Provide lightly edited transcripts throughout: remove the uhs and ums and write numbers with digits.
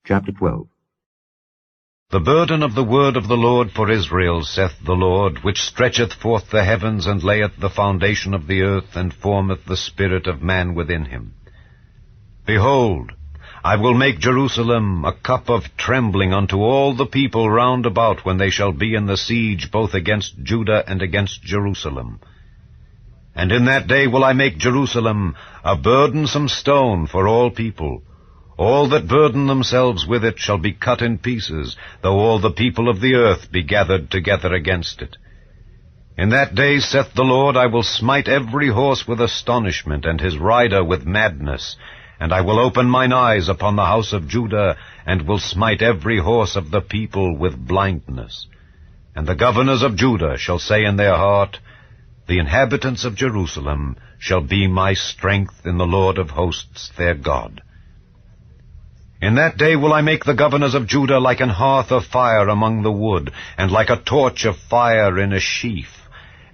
Chapter 12. The burden of the word of the Lord for Israel, saith the Lord, which stretcheth forth the heavens, and layeth the foundation of the earth, and formeth the spirit of man within him. Behold, I will make Jerusalem a cup of trembling unto all the people round about, when they shall be in the siege both against Judah and against Jerusalem. And in that day will I make Jerusalem a burdensome stone for all people. All that burden themselves with it shall be cut in pieces, though all the people of the earth be gathered together against it. In that day, saith the Lord, I will smite every horse with astonishment, and his rider with madness. And I will open mine eyes upon the house of Judah, and will smite every horse of the people with blindness. And the governors of Judah shall say in their heart, The inhabitants of Jerusalem shall be my strength in the Lord of hosts their God. In that day will I make the governors of Judah like an hearth of fire among the wood, and like a torch of fire in a sheaf.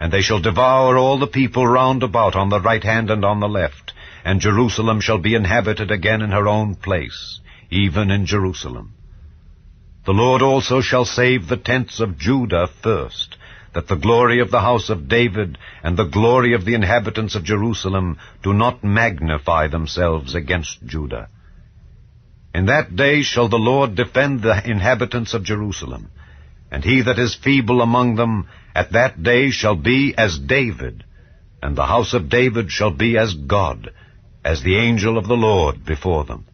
And they shall devour all the people round about on the right hand and on the left. And Jerusalem shall be inhabited again in her own place, even in Jerusalem. The Lord also shall save the tents of Judah first, that the glory of the house of David and the glory of the inhabitants of Jerusalem do not magnify themselves against Judah. In that day shall the Lord defend the inhabitants of Jerusalem, and he that is feeble among them at that day shall be as David, and the house of David shall be as God, as the angel of the Lord before them.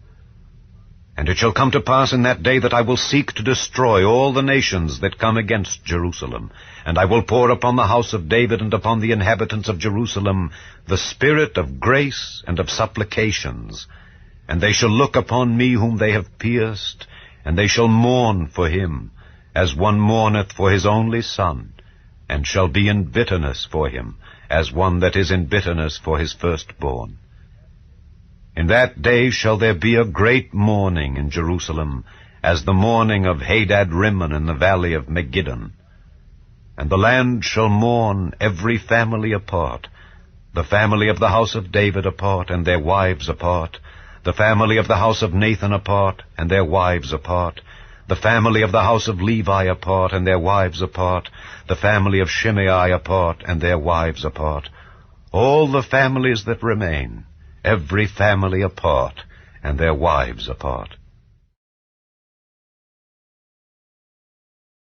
And it shall come to pass in that day that I will seek to destroy all the nations that come against Jerusalem, and I will pour upon the house of David and upon the inhabitants of Jerusalem the spirit of grace and of supplications. And they shall look upon me whom they have pierced, and they shall mourn for him, as one mourneth for his only son, and shall be in bitterness for him, as one that is in bitterness for his firstborn. In that day shall there be a great mourning in Jerusalem, as the mourning of Hadad-rimmon in the valley of Megiddon. And the land shall mourn every family apart, the family of the house of David apart, and their wives apart, the family of the house of Nathan apart, and their wives apart, the family of the house of Levi apart, and their wives apart, the family of Shimei apart, and their wives apart, all the families that remain, every family apart, and their wives apart.